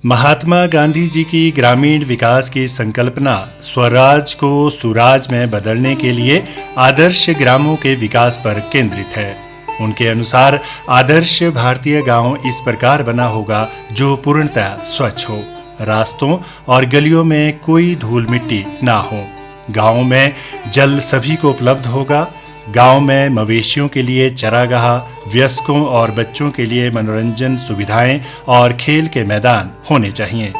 महात्मा गांधी जी की ग्रामीण विकास की संकल्पना स्वराज को सुराज में बदलने के लिए आदर्श ग्रामों के विकास पर केंद्रित है। उनके अनुसार आदर्श भारतीय गांव इस प्रकार बना होगा जो पूर्णतः स्वच्छ हो, रास्तों और गलियों में कोई धूल मिट्टी ना हो। गांव में जल सभी को उपलब्ध होगा। गांव में मवेशियों के लिए चरागाह, वयस्कों और बच्चों के लिए मनोरंजन सुविधाएं और खेल के मैदान होने चाहिए।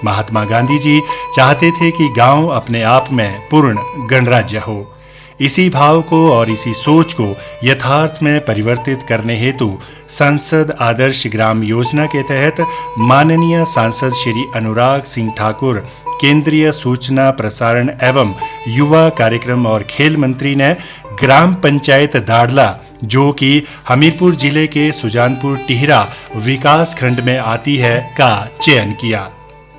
महात्मा गांधी जी चाहते थे कि गांव अपने आप में पूर्ण गणराज्य हो। इसी भाव को और इसी सोच को यथार्थ में परिवर्तित करने हेतु सांसद आदर्श ग्राम योजना के तहत माननीय सांसद श्री अनुराग सिंह ठाकुर, केंद्रीय सूचना प्रसारण एवं युवा कार्यक्रम और खेल मंत्री ने ग्राम पंचायत दाड़ला, जो कि हमीरपुर जिले के सुजानपुर टिहरा विकास खंड में आती है, का चयन किया।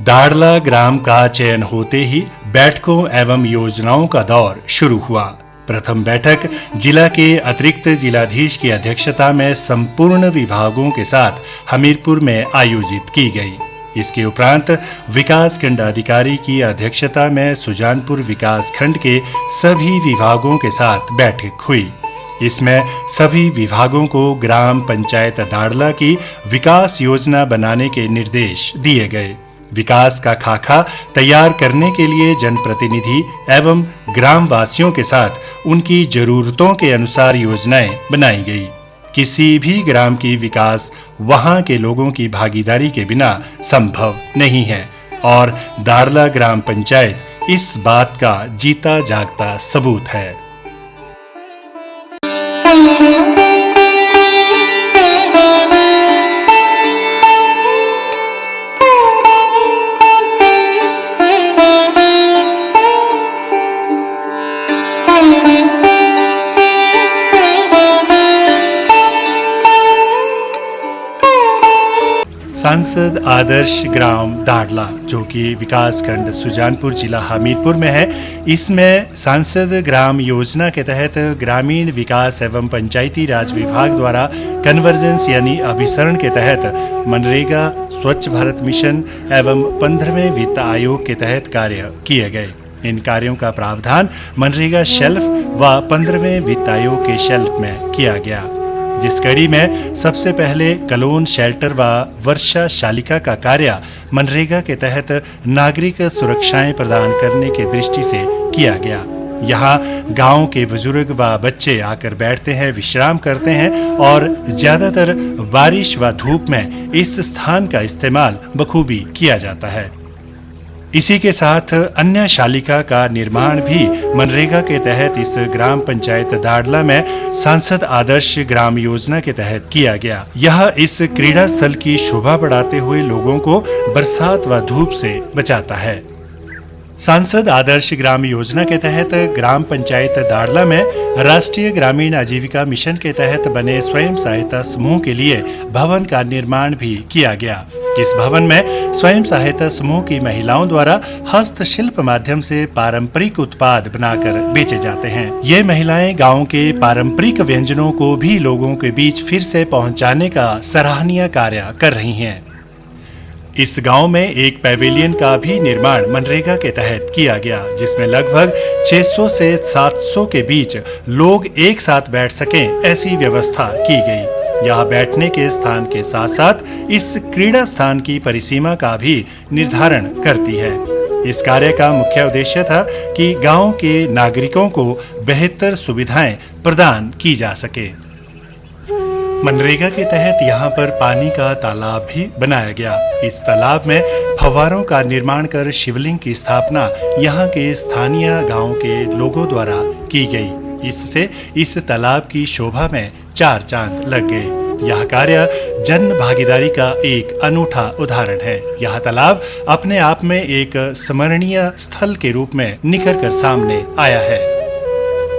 दाड़ला ग्राम का चयन होते ही बैठकों एवं योजनाओं का दौर शुरू हुआ। प्रथम बैठक जिला के अतिरिक्त जिलाधीश की अध्यक्षता में संपूर्ण विभागों के साथ हमीरपुर में आयोजित की गई। इसके उपरांत विकास खंड अधिकारी की अध्यक्षता में सुजानपुर विकास खंड के सभी विभागों के साथ बैठक हुई। इसमें सभी विभागों को ग्राम पंचायत दाड़ला की विकास योजना बनाने के निर्देश दिए गए। विकास का खाका तैयार करने के लिए जनप्रतिनिधि एवं ग्राम वासियों के साथ उनकी जरूरतों के अनुसार योजनाएं बनाई गई। किसी भी ग्राम की विकास वहां के लोगों की भागीदारी के बिना संभव नहीं है और दाड़ला ग्राम पंचायत इस बात का जीता जागता सबूत है। सांसद आदर्श ग्राम दाड़ला, जो कि विकास खंड सुजानपुर जिला हमीरपुर में है, इसमें सांसद ग्राम योजना के तहत ग्रामीण विकास एवं पंचायती राज विभाग द्वारा कन्वर्जेंस यानी अभिसरण के तहत मनरेगा, स्वच्छ भारत मिशन एवं 15वें वित्त आयोग के तहत कार्य किए गए। इन कार्यों का प्रावधान मनरेगा शेल्फ व 15वें वित्त आयोग के शेल्फ में किया गया, जिस कड़ी में सबसे पहले कलोन शेल्टर व वर्षा शालिका का कार्य मनरेगा के तहत नागरिक सुरक्षाएं प्रदान करने की दृष्टि से किया गया। यहाँ गांव के बुजुर्ग व बच्चे आकर बैठते हैं, विश्राम करते हैं और ज्यादातर बारिश व धूप में इस स्थान का इस्तेमाल बखूबी किया जाता है। इसी के साथ अन्य शालिका का निर्माण भी मनरेगा के तहत इस ग्राम पंचायत दाड़ला में सांसद आदर्श ग्राम योजना के तहत किया गया। यह इस क्रीड़ा स्थल की शोभा बढ़ाते हुए लोगों को बरसात व धूप से बचाता है। सांसद आदर्श ग्राम योजना के तहत ग्राम पंचायत दाड़ला में राष्ट्रीय ग्रामीण आजीविका मिशन के तहत बने स्वयं सहायता समूह के लिए भवन का निर्माण भी किया गया। इस भवन में स्वयं सहायता समूह की महिलाओं द्वारा हस्तशिल्प माध्यम से पारंपरिक उत्पाद बनाकर बेचे जाते हैं। ये महिलाएं गांव के पारंपरिक व्यंजनों को भी लोगों के बीच फिर से पहुंचाने का सराहनीय कार्य कर रही हैं। इस गांव में एक पैवेलियन का भी निर्माण मनरेगा के तहत किया गया, जिसमें लगभग 600 से 700 के बीच लोग एक साथ बैठ सकें ऐसी व्यवस्था की गई। यहाँ बैठने के स्थान के साथ साथ इस क्रीड़ा स्थान की परिसीमा का भी निर्धारण करती है। इस कार्य का मुख्य उद्देश्य था कि गांव के नागरिकों को बेहतर सुविधाएं प्रदान की जा सके। मनरेगा के तहत यहाँ पर पानी का तालाब भी बनाया गया। इस तालाब में फव्वारों का निर्माण कर शिवलिंग की स्थापना यहाँ के स्थानीय गांव के लोगों द्वारा की गई। इससे इस तालाब की शोभा में 4 चांद लग गए। यह कार्य जन भागीदारी का एक अनूठा उदाहरण है। यह तालाब अपने आप में एक स्मरणीय स्थल के रूप में निखर कर सामने आया है।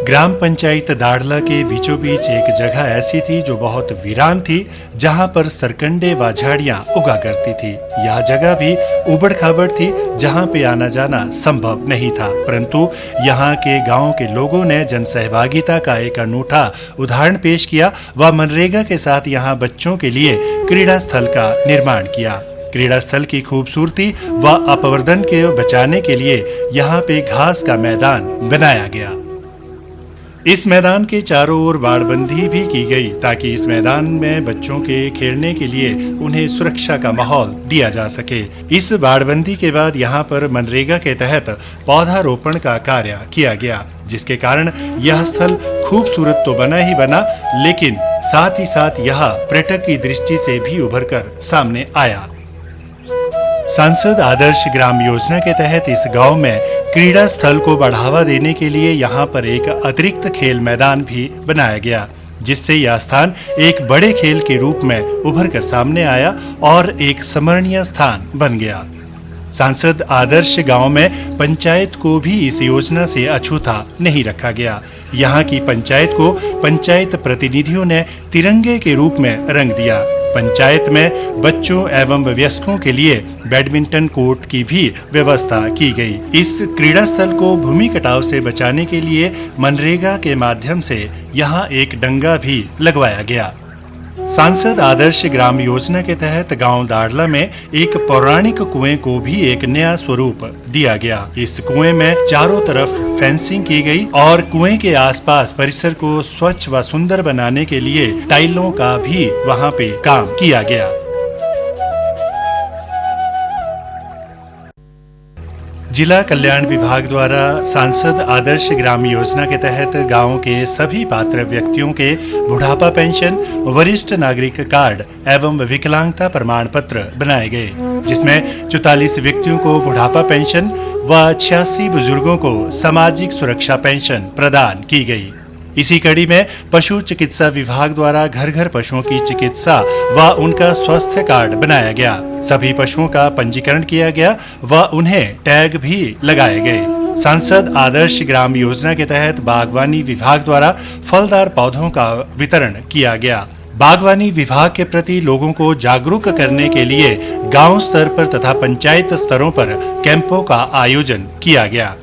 ग्राम पंचायत दाड़ला के बीचों बीच एक जगह ऐसी थी जो बहुत वीरान थी, जहां पर सरकंडे व झाड़ियां उगा करती थी। यह जगह भी उबड़ खाबड़ थी, जहां पे आना जाना संभव नहीं था, परंतु यहाँ के गांव के लोगों ने जन सहभागिता का एक अनूठा उदाहरण पेश किया व मनरेगा के साथ यहाँ बच्चों के लिए क्रीड़ा स्थल का निर्माण किया। क्रीड़ा स्थल की खूबसूरती व अपवर्तन के बचाने के लिए यहाँ पे घास का मैदान बनाया गया। इस मैदान के चारों ओर बाड़बंदी भी की गई ताकि इस मैदान में बच्चों के खेलने के लिए उन्हें सुरक्षा का माहौल दिया जा सके। इस बाड़बंदी के बाद यहाँ पर मनरेगा के तहत पौधारोपण का कार्य किया गया, जिसके कारण यह स्थल खूबसूरत तो बना ही बना, लेकिन साथ ही साथ यह पर्यटक की दृष्टि से भी उभर कर सामने आया। सांसद आदर्श ग्राम योजना के तहत इस गांव में क्रीड़ा स्थल को बढ़ावा देने के लिए यहाँ पर एक अतिरिक्त खेल मैदान भी बनाया गया, जिससे यह स्थान एक बड़े खेल के रूप में उभर कर सामने आया और एक स्मरणीय स्थान बन गया। सांसद आदर्श गांव में पंचायत को भी इस योजना से अछूता नहीं रखा गया। यहाँ की पंचायत को पंचायत प्रतिनिधियों ने तिरंगे के रूप में रंग दिया। पंचायत में बच्चों एवं वयस्कों के लिए बैडमिंटन कोर्ट की भी व्यवस्था की गई। इस क्रीड़ा स्थल को भूमि कटाव से बचाने के लिए मनरेगा के माध्यम से यहाँ एक डंगा भी लगवाया गया। सांसद आदर्श ग्राम योजना के तहत गांव दाड़ला में एक पौराणिक कुएं को भी एक नया स्वरूप दिया गया। इस कुएं में चारों तरफ फेंसिंग की गई और कुएं के आसपास परिसर को स्वच्छ व सुंदर बनाने के लिए टाइलों का भी वहां पे काम किया गया। जिला कल्याण विभाग द्वारा सांसद आदर्श ग्राम योजना के तहत गांव के सभी पात्र व्यक्तियों के बुढ़ापा पेंशन, वरिष्ठ नागरिक कार्ड एवं विकलांगता प्रमाण पत्र बनाए गए, जिसमें 44 व्यक्तियों को बुढ़ापा पेंशन व 86 बुजुर्गों को सामाजिक सुरक्षा पेंशन प्रदान की गई। इसी कड़ी में पशु चिकित्सा विभाग द्वारा घर घर पशुओं की चिकित्सा व उनका स्वास्थ्य कार्ड बनाया गया। सभी पशुओं का पंजीकरण किया गया व उन्हें टैग भी लगाए गए। सांसद आदर्श ग्राम योजना के तहत बागवानी विभाग द्वारा फलदार पौधों का वितरण किया गया। बागवानी विभाग के प्रति लोगों को जागरूक करने के लिए गांव स्तर पर तथा पंचायत स्तरों पर कैंपों का आयोजन किया गया।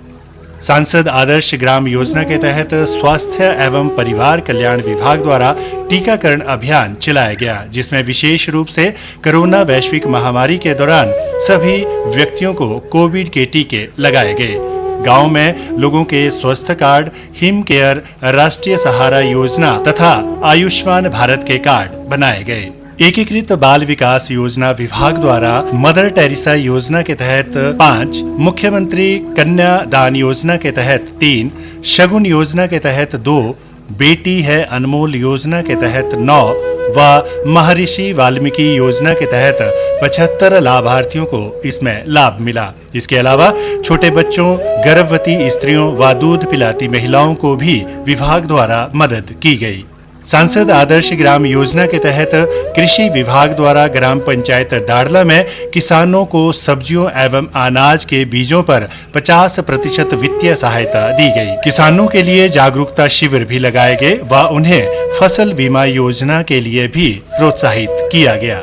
सांसद आदर्श ग्राम योजना के तहत स्वास्थ्य एवं परिवार कल्याण विभाग द्वारा टीकाकरण अभियान चलाया गया, जिसमें विशेष रूप से कोरोना वैश्विक महामारी के दौरान सभी व्यक्तियों को कोविड के टीके लगाए गए। गांव में लोगों के स्वास्थ्य कार्ड, हिम केयर, राष्ट्रीय सहारा योजना तथा आयुष्मान भारत के कार्ड बनाए गए। एकीकृत बाल विकास योजना विभाग द्वारा मदर टेरेसा योजना के तहत 5, मुख्यमंत्री कन्या दान योजना के तहत 3, शगुन योजना के तहत 2, बेटी है अनमोल योजना के तहत 9 व महर्षि वाल्मीकि योजना के तहत 75 लाभार्थियों को इसमें लाभ मिला। इसके अलावा छोटे बच्चों, गर्भवती स्त्रियों व दूध पिलाती महिलाओं को भी विभाग द्वारा मदद की गई। सांसद आदर्श ग्राम योजना के तहत कृषि विभाग द्वारा ग्राम पंचायत दाड़ला में किसानों को सब्जियों एवं अनाज के बीजों पर 50% वित्तीय सहायता दी गई। किसानों के लिए जागरूकता शिविर भी लगाए गए व उन्हें फसल बीमा योजना के लिए भी प्रोत्साहित किया गया।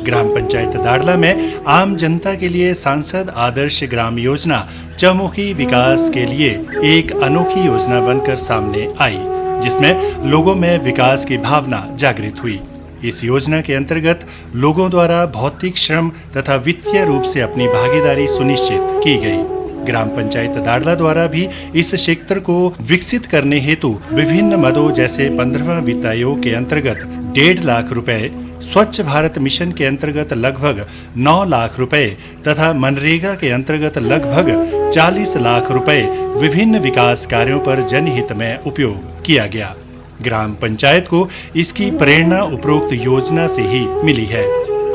ग्राम पंचायत दाड़ला में आम जनता के लिए सांसद आदर्श ग्राम योजना चहुमुखी विकास के लिए एक अनोखी योजना बनकर सामने आई, जिसमें लोगों में विकास की भावना जागृत हुई। इस योजना के अंतर्गत लोगों द्वारा भौतिक श्रम तथा वित्तीय रूप से अपनी भागीदारी सुनिश्चित की गई। ग्राम पंचायत दाड़ला द्वारा भी इस क्षेत्र को विकसित करने हेतु विभिन्न मदों जैसे 15वां वित्त आयोग के अंतर्गत 1.5 लाख रुपए, स्वच्छ भारत मिशन के अंतर्गत लगभग 9 लाख रुपए तथा मनरेगा के अंतर्गत लगभग 40 लाख रुपए विभिन्न विकास कार्यों पर जनहित में उपयोग किया गया। ग्राम पंचायत को इसकी प्रेरणा उपरोक्त योजना से ही मिली है।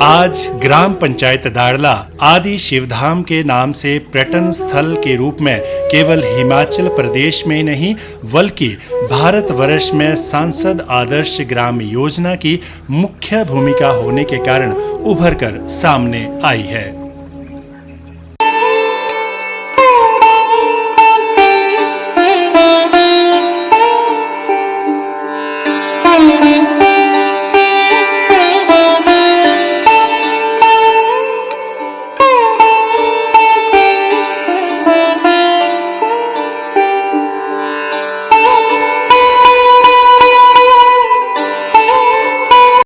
आज ग्राम पंचायत दाड़ला आदि शिवधाम के नाम से पर्यटन स्थल के रूप में केवल हिमाचल प्रदेश में नहीं बल्कि भारतवर्ष में सांसद आदर्श ग्राम योजना की मुख्य भूमिका होने के कारण उभर कर सामने आई है।